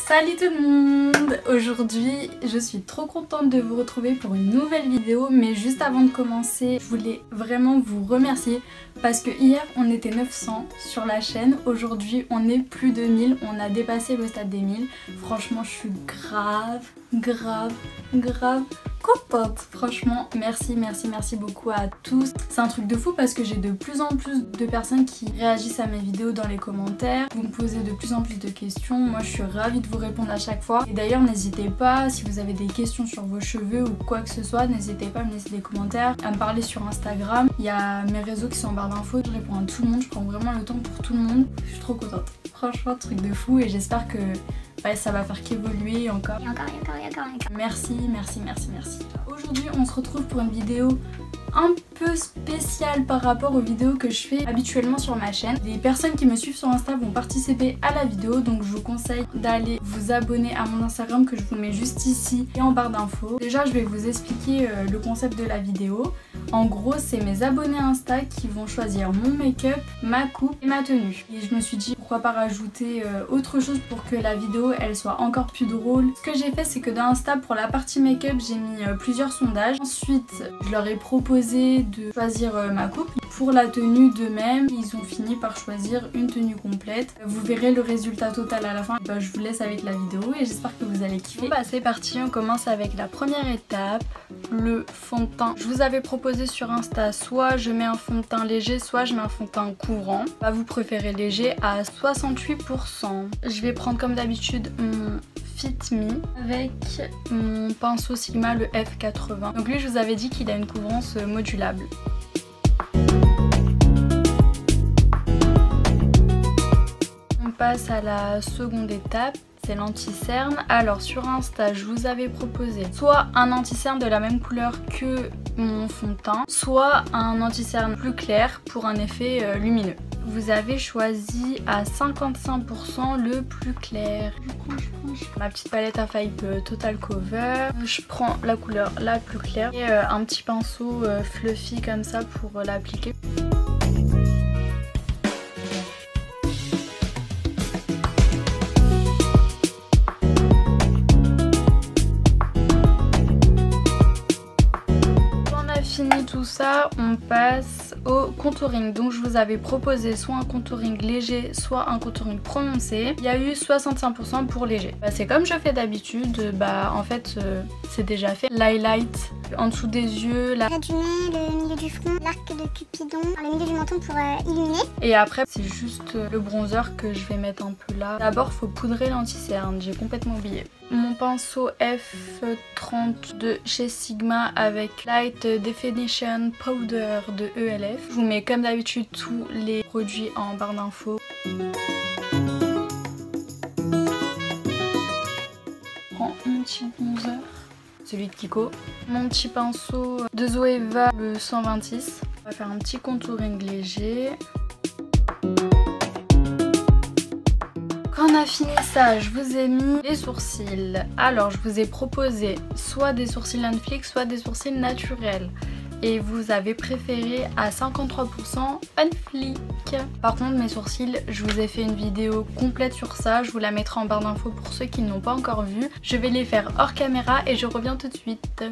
Salut tout le monde! Aujourd'hui je suis trop contente de vous retrouver pour une nouvelle vidéo, mais juste avant de commencer je voulais vraiment vous remercier parce que hier on était 900 sur la chaîne, aujourd'hui on est plus de 1000, on a dépassé le stade des 1000. Franchement je suis grave contente. Franchement merci beaucoup à tous. C'est un truc de fou parce que j'ai de plus en plus de personnes qui réagissent à mes vidéos dans les commentaires. Vous me posez de plus en plus de questions. Moi je suis ravie de vous répondre à chaque fois. Et d'ailleurs n'hésitez pas, si vous avez des questions sur vos cheveux ou quoi que ce soit, n'hésitez pas à me laisser des commentaires, à me parler sur Instagram. Il y a mes réseaux qui sont en barre d'infos. Je réponds à tout le monde, je prends vraiment le temps pour tout le monde. Je suis trop contente. Franchement truc de fou et j'espère que ça va faire qu'évoluer encore. Merci. Aujourd'hui on se retrouve pour une vidéo un peu spéciale par rapport aux vidéos que je fais habituellement sur ma chaîne. Les personnes qui me suivent sur Insta vont participer à la vidéo, donc je vous conseille d'aller vous abonner à mon Instagram que je vous mets juste ici et en barre d'infos. Déjà je vais vous expliquer le concept de la vidéo. En gros c'est mes abonnés Insta qui vont choisir mon make-up, ma coupe et ma tenue. Et je me suis dit pourquoi pas rajouter autre chose pour que la vidéo elle soit encore plus drôle. Ce que j'ai fait c'est que dans Insta pour la partie make-up j'ai mis plusieurs sondages. Ensuite je leur ai proposé de choisir ma coupe. Pour la tenue de même, ils ont fini par choisir une tenue complète. Vous verrez le résultat total à la fin. Je vous laisse avec la vidéo et j'espère que vous allez kiffer. Bon c'est parti, on commence avec la première étape, le fond de teint. Je vous avais proposé sur Insta, soit je mets un fond de teint léger, soit je mets un fond de teint couvrant. Vous préférez léger à 68%. Je vais prendre comme d'habitude mon Fit Me avec mon pinceau Sigma, le F80. Donc lui je vous avais dit qu'il a une couvrance modulable. On passe à la seconde étape, c'est l'anti-cerne. Alors sur Insta je vous avais proposé soit un anti-cerne de la même couleur que mon fond de teint, soit un anti-cerne plus clair pour un effet lumineux. Vous avez choisi à 55% le plus clair. Ma petite palette à Five Total Cover. Je prends la couleur la plus claire et un petit pinceau fluffy comme ça pour l'appliquer. Fini tout ça, on passe au contouring. Donc je vous avais proposé soit un contouring léger, soit un contouring prononcé. Il y a eu 65% pour léger. C'est comme je fais d'habitude, en fait c'est déjà fait. L'highlight en dessous des yeux, le du nez, le milieu du front, l'arc de Cupidon, le milieu du menton pour illuminer. Et après c'est juste le bronzer que je vais mettre un peu là. D'abord faut poudrer l'anti-cerne, j'ai complètement oublié. Mon pinceau F30 de chez Sigma avec Light Definition Powder de ELF. Je vous mets comme d'habitude tous les produits en barre d'infos. Je prends mon petit bronzer, celui de Kiko. Mon petit pinceau de Zoeva, le 126. On va faire un petit contouring léger. Quand on a fini ça, je vous ai mis les sourcils. Alors je vous ai proposé soit des sourcils on fleek, soit des sourcils naturels. Et vous avez préféré à 53% on fleek. Par contre mes sourcils, je vous ai fait une vidéo complète sur ça. Je vous la mettrai en barre d'infos pour ceux qui ne l'ont pas encore vu. Je vais les faire hors caméra et je reviens tout de suite.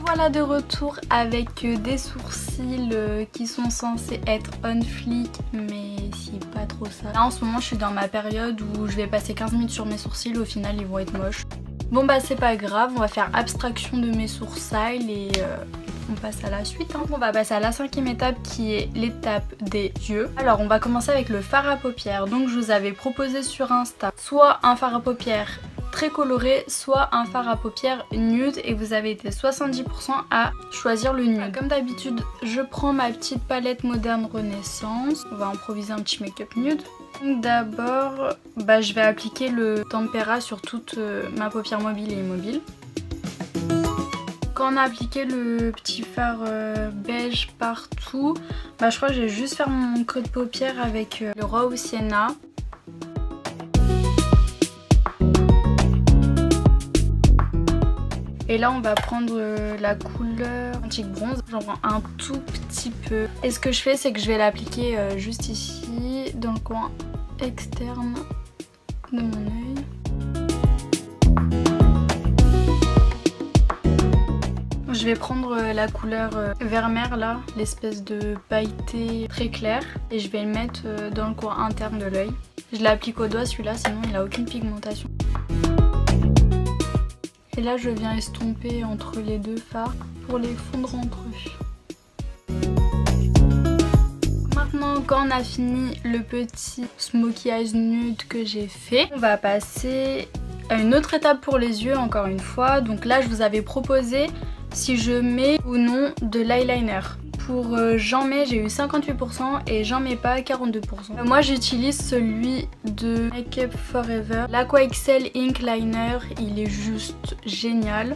Voilà de retour avec des sourcils qui sont censés être on fleek, mais c'est pas trop ça. Là en ce moment je suis dans ma période où je vais passer 15 minutes sur mes sourcils, au final ils vont être moches. Bon c'est pas grave, on va faire abstraction de mes sourcils et on passe à la suite. On va passer à la cinquième étape qui est l'étape des yeux. Alors on va commencer avec le fard à paupières. Donc je vous avais proposé sur Insta soit un fard à paupières très coloré, soit un fard à paupières nude et vous avez été 70% à choisir le nude. Comme d'habitude je prends ma petite palette Moderne Renaissance, on va improviser un petit make-up nude. Donc d'abord je vais appliquer le Tempera sur toute ma paupière mobile et immobile. Quand on a appliqué le petit fard beige partout, je crois que je vais juste faire mon creux de paupière avec le Rose Sienna. Et là on va prendre la couleur antique bronze, j'en prends un tout petit peu. Et ce que je fais c'est que je vais l'appliquer juste ici, dans le coin externe de mon œil. Je vais prendre la couleur vert mer là, l'espèce de pailleté très clair, et je vais le mettre dans le coin interne de l'œil. Je l'applique au doigt celui-là, sinon il n'a aucune pigmentation. Et là je viens estomper entre les deux fards pour les fondre entre eux. Maintenant, quand on a fini le petit smokey eyes nude que j'ai fait, on va passer à une autre étape pour les yeux encore une fois. Donc là je vous avais proposé si je mets ou non de l'eyeliner. Pour j'en mets, j'ai eu 58% et j'en mets pas 42%. Moi j'utilise celui de Make Up Forever. L'Aqua XL Ink Liner, il est juste génial.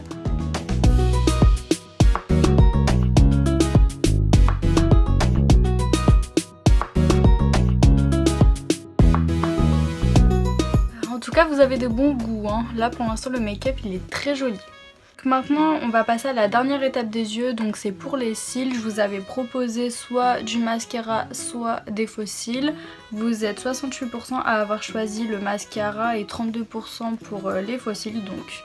En tout cas vous avez de bons goûts, hein. Là pour l'instant le make-up il est très joli. Maintenant on va passer à la dernière étape des yeux, donc c'est pour les cils. Je vous avais proposé soit du mascara soit des faux cils. Vous êtes 68% à avoir choisi le mascara et 32% pour les faux cils, donc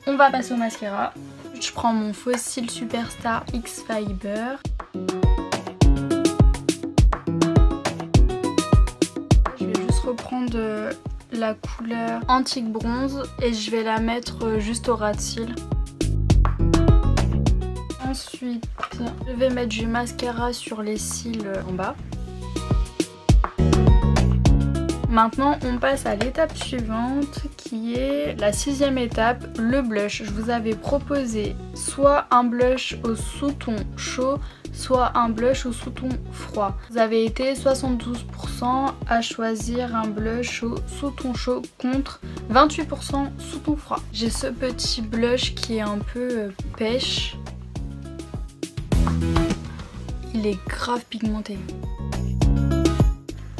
on va passer au mascara. Je prends mon faux cils Superstar X Fiber. Je vais juste reprendre la couleur Antique Bronze et je vais la mettre juste au ras de cils. Ensuite, je vais mettre du mascara sur les cils en bas. Maintenant, on passe à l'étape suivante qui est la 6e étape, le blush. Je vous avais proposé soit un blush au sous-ton chaud, soit un blush au sous-ton froid. Vous avez été 72% à choisir un blush au sous-ton chaud contre 28% sous-ton froid. J'ai ce petit blush qui est un peu pêche. Il est grave pigmenté.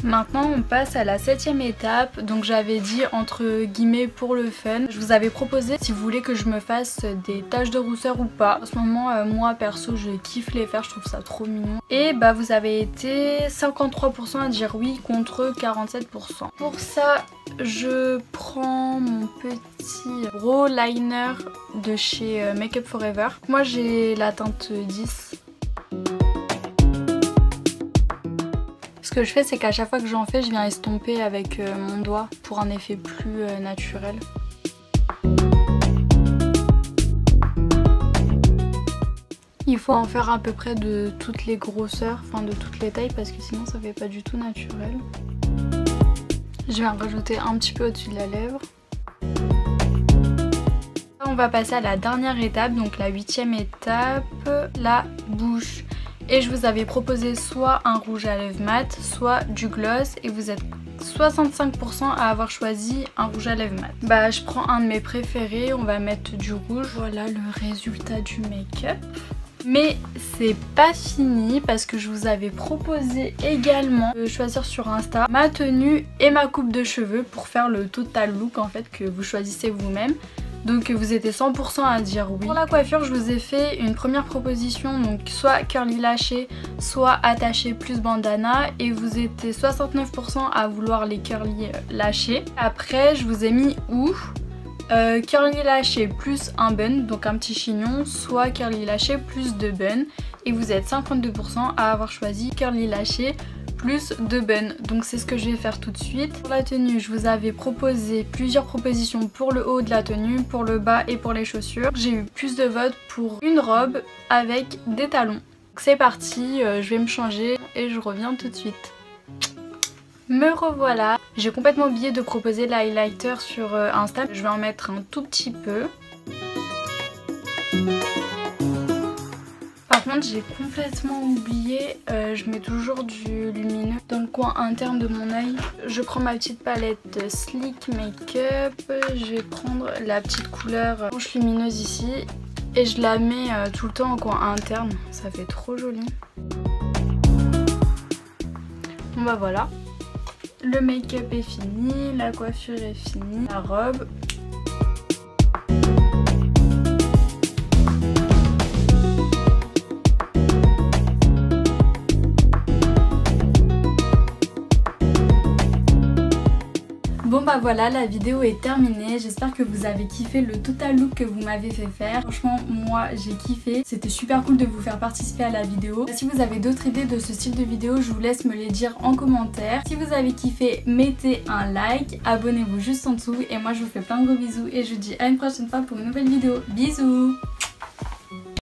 Maintenant on passe à la 7e étape, donc j'avais dit entre guillemets pour le fun. Je vous avais proposé si vous voulez que je me fasse des taches de rousseur ou pas. En ce moment moi perso je kiffe les faire, je trouve ça trop mignon. Et bah vous avez été 53% à dire oui contre 47%. Pour ça je prends mon petit brow liner de chez Make Up Forever. Moi j'ai la teinte 10. Ce que je fais c'est qu'à chaque fois que j'en fais je viens estomper avec mon doigt pour un effet plus naturel. Il faut en faire à peu près de toutes les grosseurs, enfin de toutes les tailles parce que sinon ça fait pas du tout naturel. Je vais en rajouter un petit peu au-dessus de la lèvre. On va passer à la dernière étape, donc la 8e étape, la bouche. Et je vous avais proposé soit un rouge à lèvres mat, soit du gloss. Et vous êtes 65% à avoir choisi un rouge à lèvres mat. Bah je prends un de mes préférés, on va mettre du rouge. Voilà le résultat du make-up. Mais c'est pas fini parce que je vous avais proposé également de choisir sur Insta ma tenue et ma coupe de cheveux pour faire le total look en fait que vous choisissez vous-même. Donc vous étiez 100% à dire oui. Pour la coiffure je vous ai fait une première proposition, donc soit curly lâché, soit attaché plus bandana, et vous étiez 69% à vouloir les curly lâchés. Après je vous ai mis curly lâché plus un bun, donc un petit chignon, soit curly lâché plus 2 buns, et vous êtes 52% à avoir choisi curly lâché plus 2 buns. Donc c'est ce que je vais faire tout de suite. Pour la tenue je vous avais proposé plusieurs propositions pour le haut de la tenue, pour le bas et pour les chaussures. J'ai eu plus de votes pour une robe avec des talons. C'est parti, je vais me changer et je reviens tout de suite. Me revoilà. J'ai complètement oublié de proposer l'highlighter sur Insta. Je vais en mettre un tout petit peu. Par contre j'ai complètement oublié, je mets toujours du lumineux dans le coin interne de mon œil. Je prends ma petite palette Sleek Makeup, je vais prendre la petite couleur blanche lumineuse ici et je la mets tout le temps en coin interne, ça fait trop joli. Bon bah voilà, le make-up est fini, la coiffure est finie, la robe. Bon bah voilà, la vidéo est terminée. J'espère que vous avez kiffé le total look que vous m'avez fait faire. Franchement moi j'ai kiffé, c'était super cool de vous faire participer à la vidéo. Si vous avez d'autres idées de ce style de vidéo, je vous laisse me les dire en commentaire. Si vous avez kiffé, mettez un like, abonnez-vous juste en dessous et moi je vous fais plein de gros bisous et je vous dis à une prochaine fois pour une nouvelle vidéo. Bisous.